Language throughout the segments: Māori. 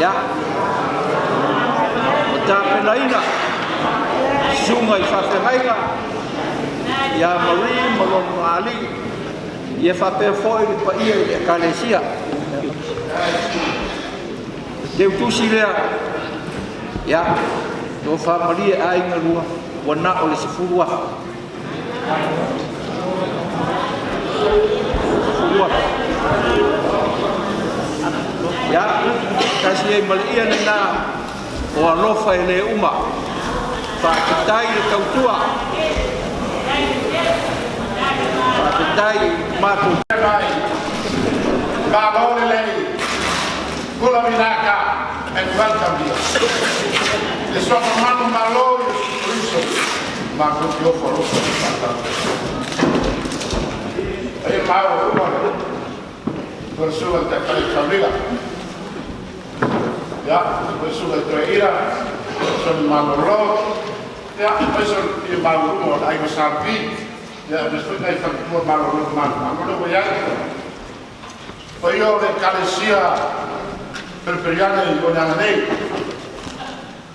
ya o tapenaina sunga I whawhengainga ia Marie Malon Ali ia whapea foi ni pa ia I Ekalesia te utusi lea ya o whamaria a inga lua wana o le sifurua ya kasi ai malia na o alofa ele uma whakatai le tautua whakatai mātou Valore lei, kula minaka, and welcome here. Le sono mano malore, riso, ma con più foroso. E Mauro, per suo te fare famiglia. Ya, per suo te ira, sono maloro. Ya, poi sono il maloro, hai lo sapi. Ya, mi sto dai fare pure maloro, ma non vuoi anche. Poi io le calesia per periane di Anevili,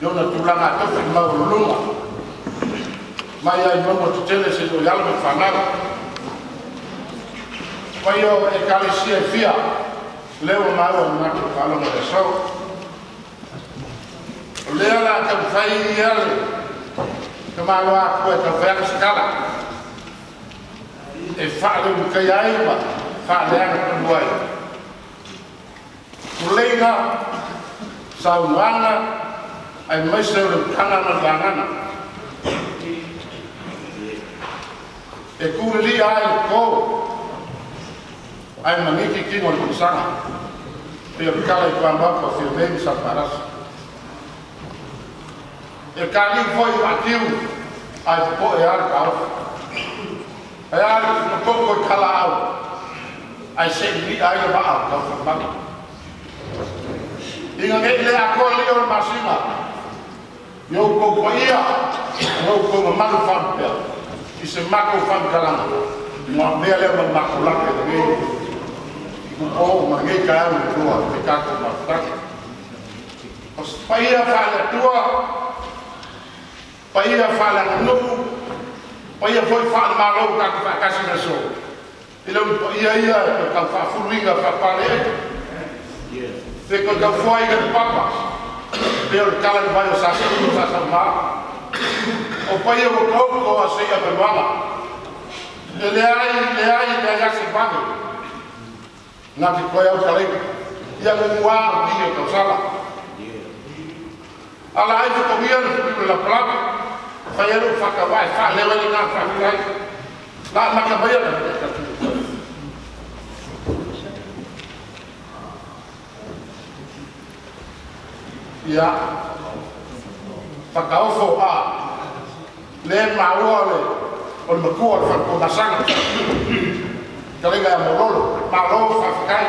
io non tu l'hanno fatto per la lunga, ma io non tutte le settimane per fanare. Poi io le calesia via, levo malo non ha fatto da solo. Lei la che fai ieri, che malo ha questa vera scala e fa un caiaiba, fa le anche due. Kulega sauana ai mai se kana na dangana e kurili ai ko ai maniki kino le sana per kala kwa mbako firme sa paras e kali foi atiu ai po e ar ka ai ar ko ko kala au ai se ni ai ba ka fa Inga ngele ako leo masina. Yo ko koia, yo ko malu fampia. Ise mako fam kalanga. Mo mele mo mako lake de. O mangi ka o tua, te ka ko mafta. Os paia fala tua. Paia fala no. Paia foi fala malo ka kasi na so. Ilo ia ka fa furinga fa pale. Se que eu fui de papas, pelo cara vai usar tudo para salvar. O pai eu coloco a ceia para mama. Ele aí já se paga. Na que foi o cara e a memória dia que sala. Ala aí ficou bien na placa. Foi ele faca vai, leva ele na faca. Lá na cabeça. Ya, whakaofo a le maua o le makua le whakamasanga ka renga e maulolo maulolo whakakai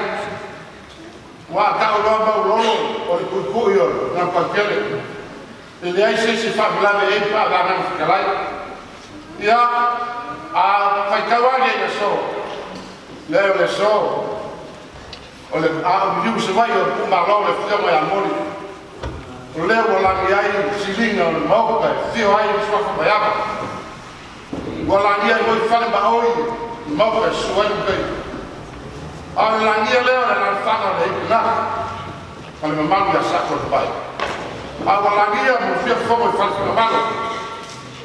wa tau loa maulolo o le kuikui o ngā pakele e le ai sesi whakalame e pa vāngang whakalai ya, a whaikawari e so leo le so o le a umiu se vai o maulolo le whiama e amori leo langi ai silinga o mauka fio ai swafa bayaba langi ai moi fale ba oi mauka suai kai a langi leo na fana le na kale mamang ya sakro bai a langi mo fio fomo fale mamang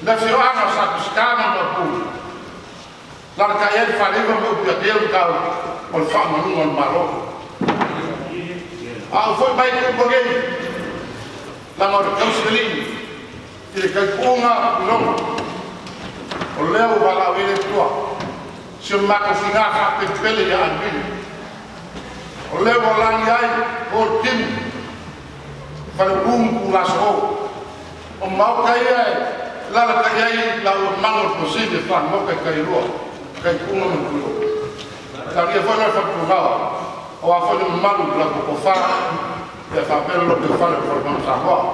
na fio ana sa skana no pu la ka ele fale mo pu del ka o fama no malo a foi bai ko bogei Lama o kausilini, ele kai punga longa. O leo wala wele tua. Si o mako fingaha pe pele ya Anevili. O leo langi ai o timu. Fale bungu laso. O mau kai ai lala kai ai la o mango posible fan mo kai rua. Kai punga mo kulo. Tani e fona fa pungao. O a fona mango la ko fa. E fa pelo lo che fare per non sapere.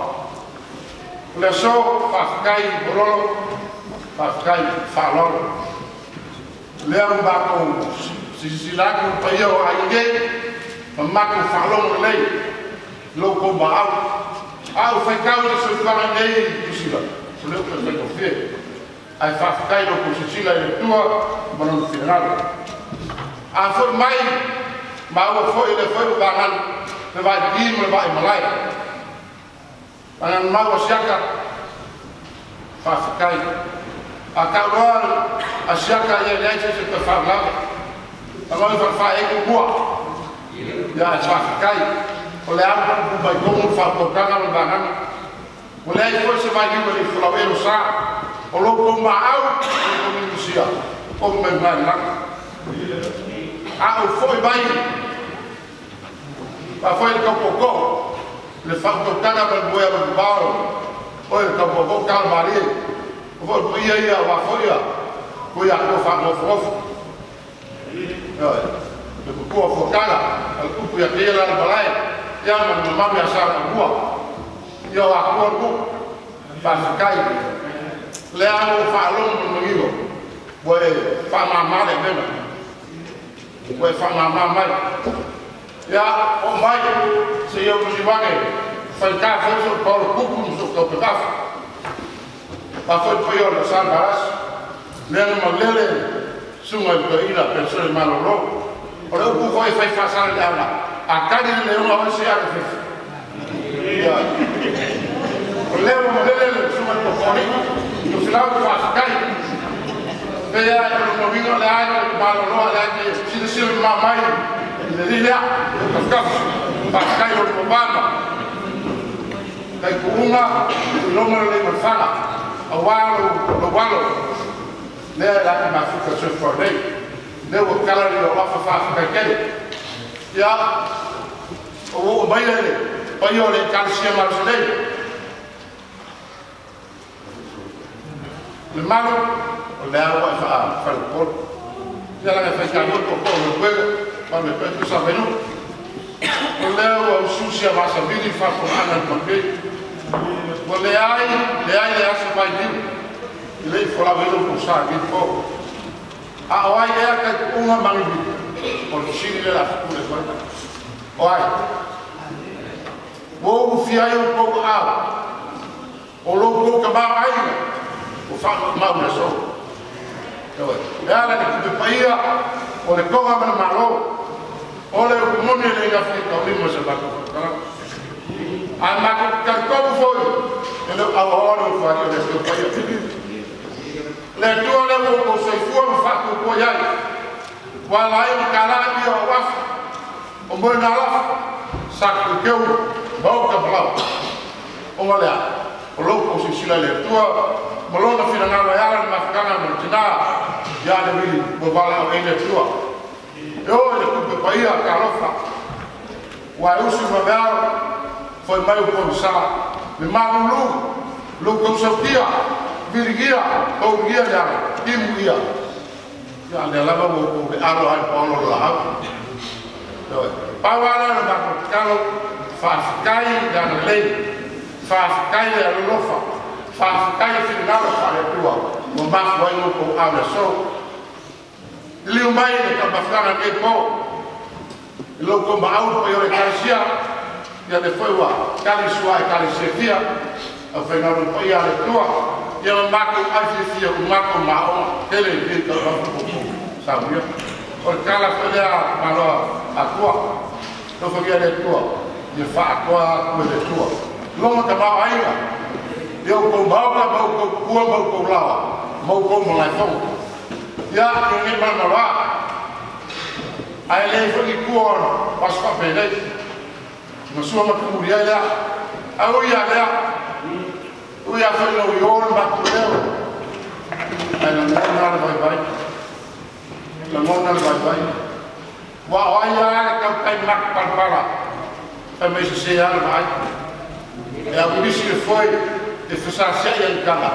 Le so fa kai rolo, fa kai fa loro. Le un bacco si la con paio a idee, ma fa loro lei. loko maau au fai kau le so fala nei kusila so le ko fai ko fe ai fa kai no ko sila le tua manon final a fo mai mau fo ile fo ba ngan le vai di me vai malai angan mau siaka fa kai a kauar a siaka ia ia se te fa la a mau fa e ko bua ya fa kai o le amo vai como fa ko kanga le banan o le ai foi se vai di le flawero sa o lo ko maau ko ni sia o me mai na a o foi vai a foi le kapoko le fa ko kanga le boya le bao o le kapoko kal mari o foi ia wa foi ko ya ko fa mo fofo le ko fo kanga al ku ya ke la balai ya mama ya sa bua yo a ko fa kai le amo fa lo no ngigo boe fa mama le bema boe fa mama mai ya o mai se yo mi vage fa ka fa so por kuku so ko ka fa fa po yo la san baras le no lele sunga ko ila persone malo ro ora ku foi fa sa le ala a kadi le no o se a fe ya le no lele sunga ko foni no se la fa kai vea no vino le año malo no le año si se mamai le dice ka fa kai no bana kai kuunga no me le mafala awalo no walo le la que ma fuka se for dei le o kala le o fa kai ya o bayele bayole calcium marcelé le malo o le agua fa el por ya la fe ka no ko le juego para me peto sa venu o le agua sucia va a venir fa con ana porque o le ai le asa vai dir le fora velo con sa que po a ai é que uma mangi por chile la fure guarda oi vou fiar um pouco água o logo que vai aí o fa mau na so ela que paia o le koga ma malo o le moni le ga fi ka limo se ba ko ai ma ka ko foi ele a hora o fa le que paia le tu le ko se fu fa ko ya wala ai kala di o wa o mo na la sa ko ke o ba ka bla o wala o lo se sila le tu Malona fina ngala yala na makana mtina ya Anevili bobala o ene tua yo le kupe paia karofa wa usu mabel foi mai o sa me malulu lu ko sotia virgia o gia ya imuia ya le lava o aro ai polo la yo pawala na makano fa kai da le fa kai da lofa fa kai final para tua o mas vai no ko ala so liu mai ka bafana ke po lo ko ma au pe o kasia ya de foi wa kali suai kali sefia a final po ya le tua ya ma ko afifia o ma ko ma o tele de ka sabia o kala fela malo a tua no foi ya de tua de fa tua ko de tua lo ma ba ai eu com balda mau com cua mau com lawa mau com malafong ya ini mana lah ai levo di cua pas pa pele masua ma kemudian ya au ya foi no yon ba kuleu ai na vai la mona vai wa ya ka kai mak para também se ya vai é a polícia foi de fazer cheia de cana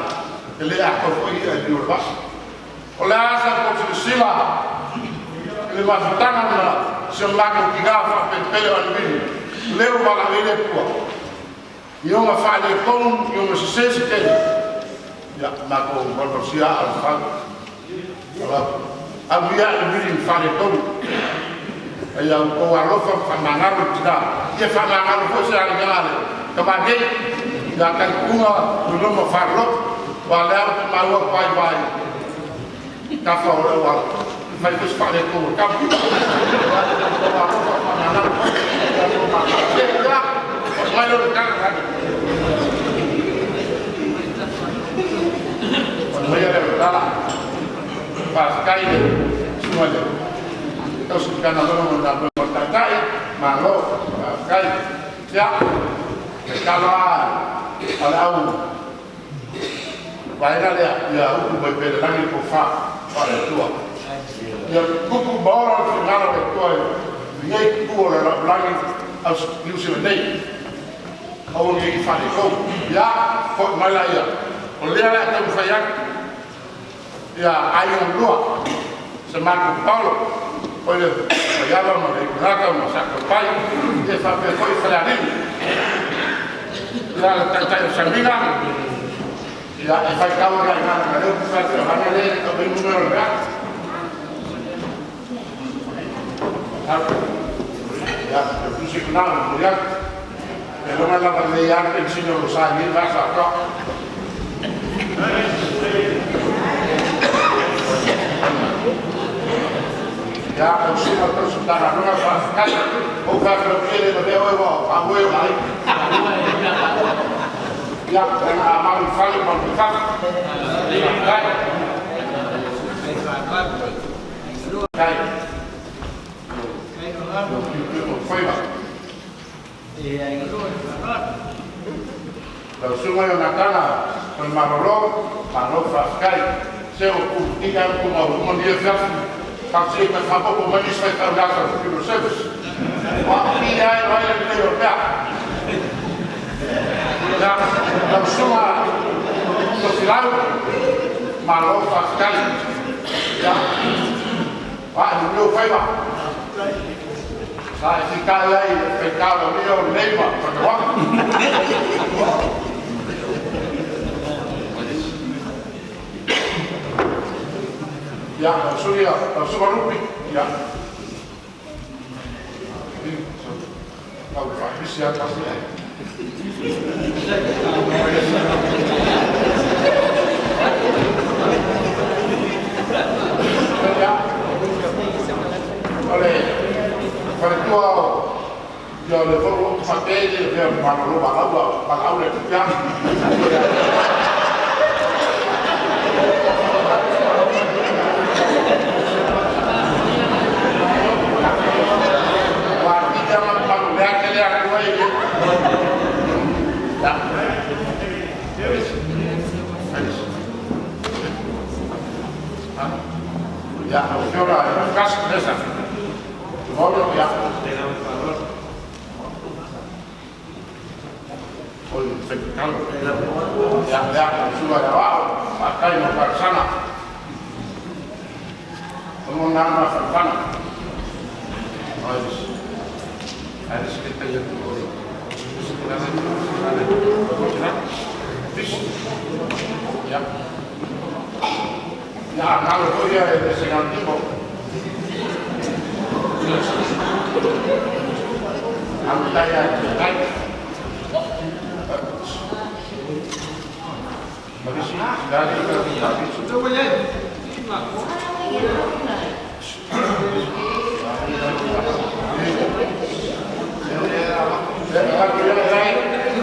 ele é a foi de urba olha essa coisa sila ele vai estar na se lá que gava pelo Anevili leu para ele tua e uma falha com e uma sucesso que já na com proporcia al fal olha havia Anevili falha com Ai au ko alofa whamangaro tina. Ia whamangaro fo se ari ngāle. Ka wākei, ia kai kunga uloma wharlop, wā leo te maua pai vai. Ka whaore wala. Mai kus whare kōra kapu. Ko alofa whamangaro. Ia, mai lori kanga. Mai lori kanga. Paskai semua je. Kau sekarang orang mendapat bertakai, malu, paskai. Ya, kalau ada banyak dia hukum berbeda lagi kufa pada tua. Ya, kuku bawah final tua, dia kuku lagi harus diusir naik. Awak ini faham kau? Ya, kau Malaya. Oleh ada tufayak. Ya, ayam dua, semakin Paulo, oleh ayam mereka beragam masak pai, dia sampai koi selari, ya tak sembilan, ya efek kau yang ada satu hanya le kebingungan ya, ya fisik kenal, ya, kalau malam berlian pensiun usaha ini rasa kok. Ya, usima terus sudah nggak pas bukan berpikir berdua bawa lagi. Ya, karena amal saling berkat. Kalau semua yang nakana, pemarolong, marolong fraskai, saya ukur tiga ukur mau dia fiasi. Kasi ito sa po pumanis na ito nasa computer service. Wakti ay raya nito yung kaya. Ang suma sa silaw, malo sa sekali. Ano nyo kayo ba? Sa isikalay, pekalo niyo, nema, pagkawak. Ya, sudah, sudah rupi, ya. Kalau habis ya pasti. Ya, oleh tua, ya level pakai dia malu balau yang. Ya, ahora casi esa. Ahora ya. Hoy se calma. Ya, suba de abajo, acá y no para sana. Como nada más sana. Ada sekitar yang boleh. Ya. Ya, kalau kau dia senang timbul. Anggota yang baik. Bagi sini dari kita sudah banyak.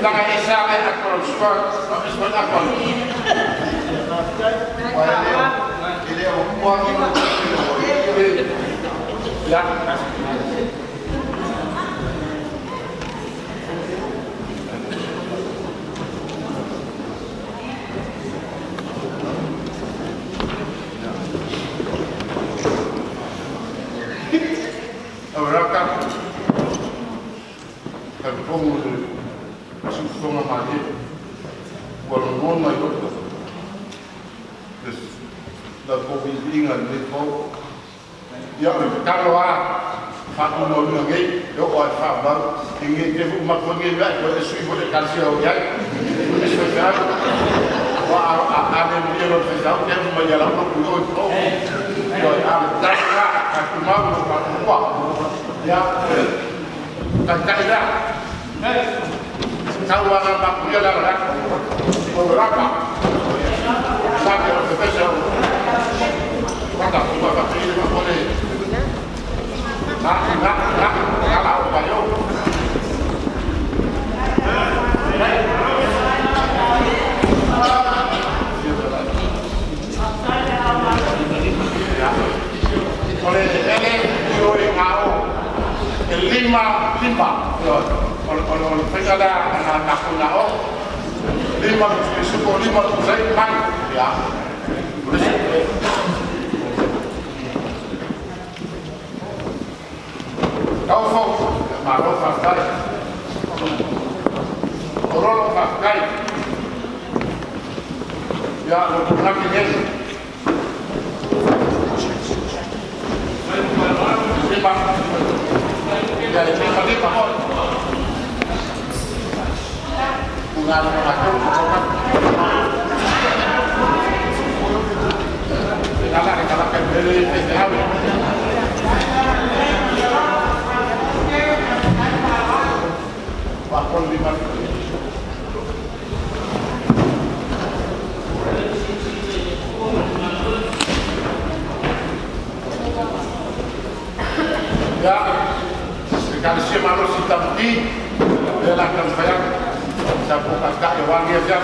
Jangan isyarat akal sport, habis akal. Ini uang ini. Ya. Ahora kan, terpunggu susungan mati, walau mai itu, terus covid ingat itu, ya kalau faktor mau lagi, ya orang faktor ingin dia umat pengen buat sesuatu boleh kasih orang, boleh sesuatu. Anevili lo fez algo que é uma mulher lá no cuidou de novo. A tomar no papo. Já cai lá. Kalau ada bakunya lah, beberapa. Sabe o que fez? Quando a tua bateria não pode. Lá o banho. Oleh ele foi o lima. Kalau mereka ada anak punya lima saya main ya kau malu pakai orang pakai ya untuk nanti ini lima bunga mengatur kalau dari PTAW wakil 5 ya sekali si malu si tamti dia akan sayang sa bukas ka iwan dia siya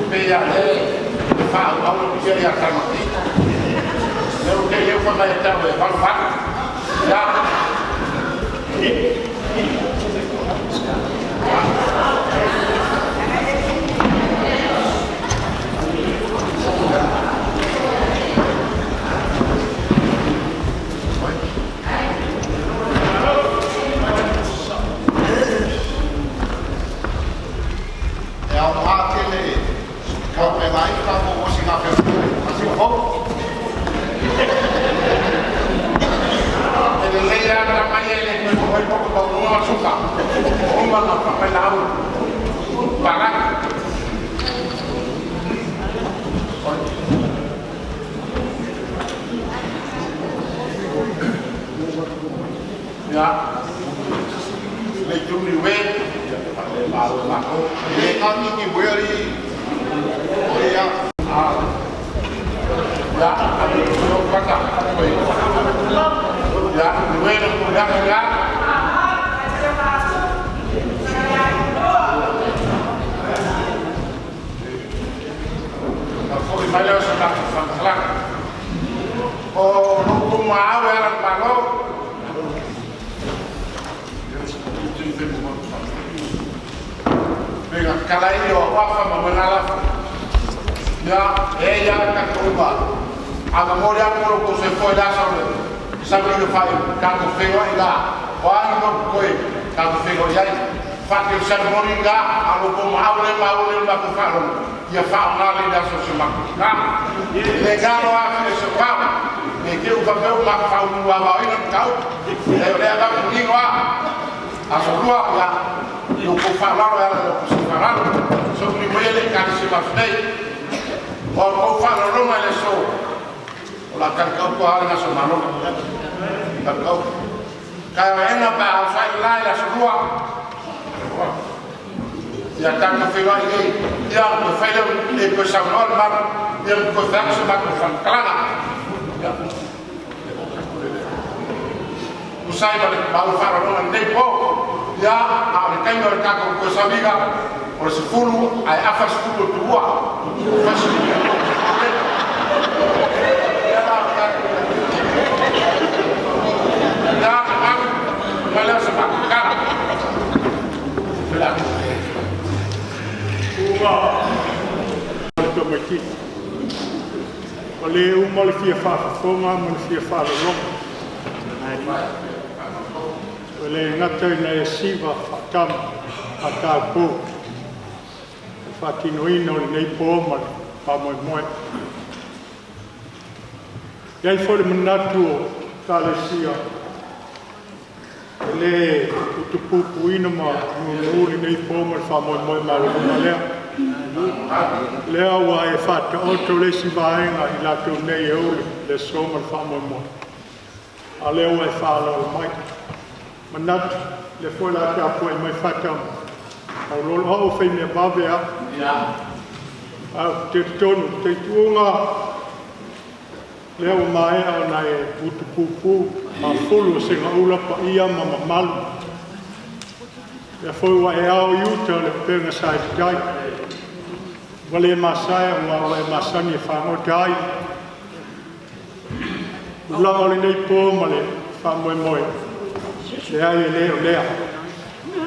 Pia fa au dia ya kan mati eu que eu foi mais tarde vai ya Kalau ini apa mengalah ya Taitu'uga aga mori ako ko se foi da sabe que faz canto fego ila wa no koi canto fego yai fa que se mori ga alo ko maule ma ko fa ya fa na le da so se ma ka le galo a se fa e que o papel ma fa un wa ba ina ka le da ni wa a so lua ya eu vou falar ela se falar sobre ele que se vai fazer ou vou falar não é só la calcau ko ala so mano calcau kaya ena ba sai la la sua ya tan ka fela ile ya ko fela le ko sa normal ya ko fa so ba ko fa kala ya usai ba fara no ne po ya a kai no ka ko sabiga o se fulu ai afas fulu tua fasi ya aku malah sebab kan belakang to maki ole uma le fia fa fonga mo le fia fa lo ai ole ngata na siva fakam atapo fatinoino nei poma pa mo Iai fo le manatu o Kalesia. Le utupupuina ma uli nei poma le whamoemoe ma lea. Lea wa e whata oto le si vaenga I lato nei e uli le soma le whamoemoe. A lea wa e whalao mai. Manatu le fo la te apo e mai whata au lolo au whai mea mawea. Au te tonu, Taitu'uga. Lea o mai au na e utupupu ma fulu se nga ula pa ia ma malu. Lea foi wa e au iuta le penga sai tai. Wale masaya wa e masani e whango tai. Ula ole nei po ma le whamoemoe. Lea e lea.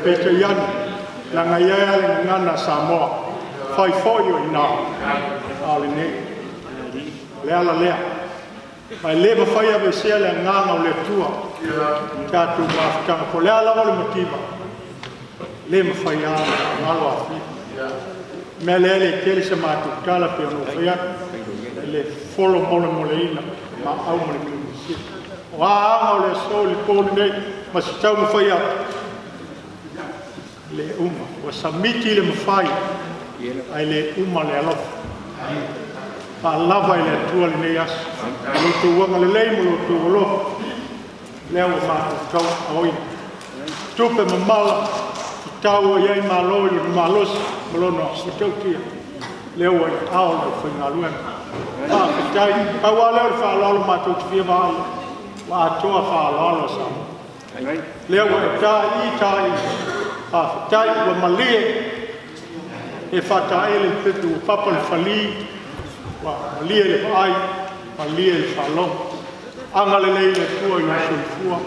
Pete iana. Langa ia le ngana Samoa. Fai foio I nā. Ale nei. Lea la lea. Mai le mawhai awe sea le nganga o le tua. Tātou mawhitanga ko lea lawa le matiba. Le mawhai a ngalo a whi. Mea lea le kele sa mātou tala pe ono whai le folo mole ina. Ma au mole kumisi. O anga o le so li pōni nei. Ma si tau mawhai a. Le uma. Wa samiti le mawhai. Ai le uma le alofa. Pa lava I le atua le nei asu. Loto uanga le lei mo loto ualo. Lea o mātou kau aoi. Tupe mamala. I tau o iei malo I le malos. Malono o tau tia. Lea o I ao le whaingaluena. Pa kitai. Kaua leo le whaalalo mātou te whia vāi. Wa atoa whaalalo sa. Lea o e tā I tai. Pa kitai wa malie. E whata ele petu papa le whali. Wa malie le ai, malie le whalong. Anga le lei le tua I sulfua.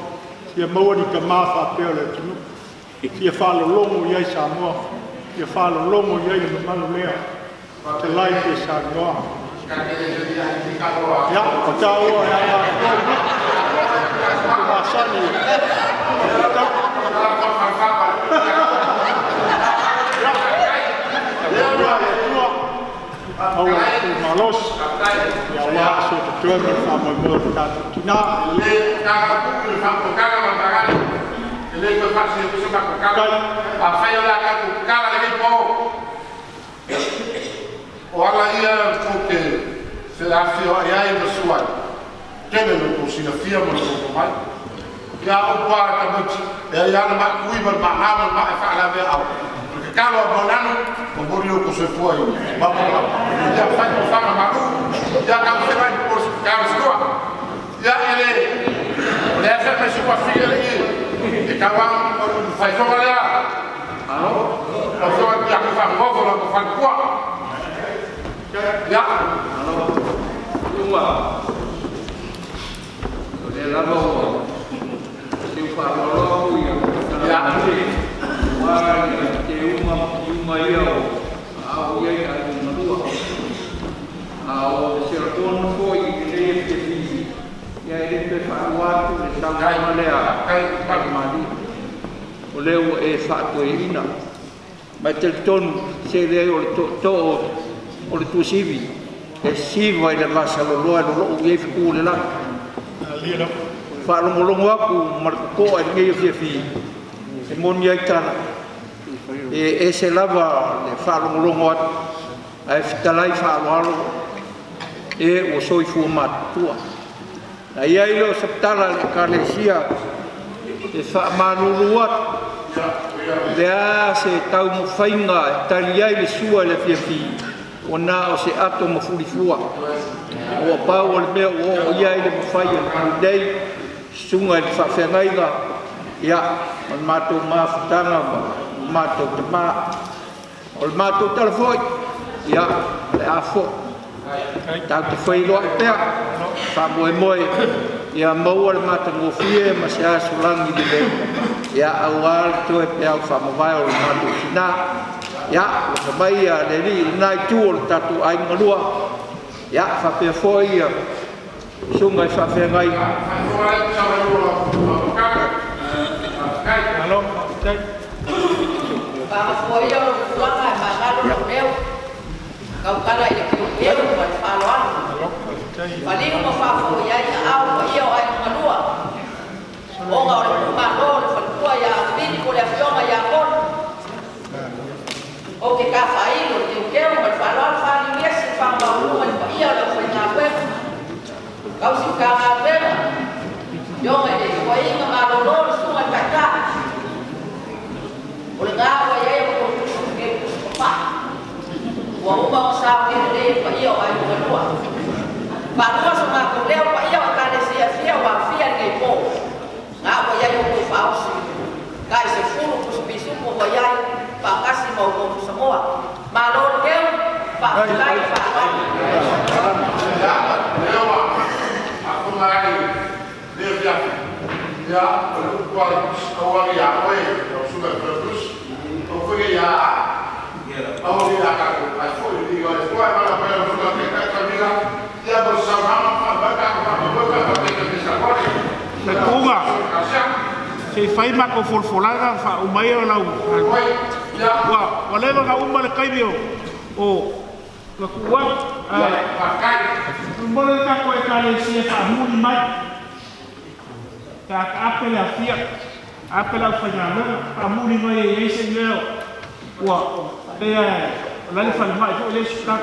Ia maua ni ka mawha peo le tunu. Ia whalo longo iai Samoa. Ia whalo longo iai le mamalu lea. Te lai te Samoa. Ia, o tā ua e anga. Te masani. Au tu malos ya wa so te tuan fa mo mo ta tina Le ka ku le fa ko ka ma bagani. Le ko fa se ko ka ko ka. A fa yo la ka ku ka la le po. O ala ia ko ke se la fi o ia I suai. Tene no ko sina fia mo ko mai. Ya o pa ta mo ya ya na ma ku I ma ha ma fa la ve au. Kalau bonano, memburio ko se foi. Vamos lá. Já faz o fama malu. Já tá você vai por carro escoa. Já ele leva para sua filha ali. E acaba faz só olhar. Alô? Passou aqui a faz novo lá para quoi? Já. Alô. Uma. Ele lá no. Se o farol já. Ke uma iau au iai ai malua au se rapono foi I te fizi ia ele pe whāwatu le tanga malea kai mali o leo e whātu e ina mai te tonu se leo le to o le tuasivi e siva I le masaloloa e lolo iai whiku le laki whaalongolongo aku markokoa I ngei o fiafi e moni ai tana e se lava le whaalongolongo atu ai whitalai whaaloalo e o soifu matua na ia I leo saptala le Kalesia e whaamalulu atu lea se tau mo whainga e tari ai le sua le fiafi o nā o se ato mo furifua o pau o le mea o ia I le mawhai o dei sunga I le whawhenaiga ia o le mātou mawhitanga mātou te mā o le mātou telefoi ia le afo tau te whailoa I pēr whamoemoe ia maua le mātou ngofie ma se asulangi le leo ia au ale toe pēr whamawai o le mātou tina ia le kamai a le li nai tū o le tatu ainga lua ia whapea foi ia sunga I whawhengai Hello, okay. Para foi eu lá vai pagar o meu. Kau kala ia ki eu vai falar. Falei uma fa foi Onga o le kumalo le whalkua ia vini ko le awhionga ia kon. O ke ka whailo te ukeo ma le whaloa whali miesi whamawalunga ni pa ia o le whai ngā wema. Kausi ka ngā wema. Yonga e te whai inga malolo le sunga i kaita. O le ngā wai e o kusu ke kusu pa. Ua uma o sa ke le pa ia o ai o lua. Whanua so ngā koleo pa ia o kane sia fia wa fia ni kei pō. Ngā wai ai o kui whausi. Kai se furu kusu pisupo wai ai Pakasi mau ko Faasamoa. Malor keu pakai pakai. Aku ngai dia ya perlu kuat awal ya oi sudah terus pergi ya awal dia akan aku di luar kuat mana pada sudah kita kami dia bersama Taitu'uga se fai mako folfolanga fa umai o lau wa lewa ka uma le kaibio o ka kuwa mole ka ko e ka le sia fa muli mai ka apela fia apela fa nyama fa muli mai e se leo wa te la le fa mai fo le ska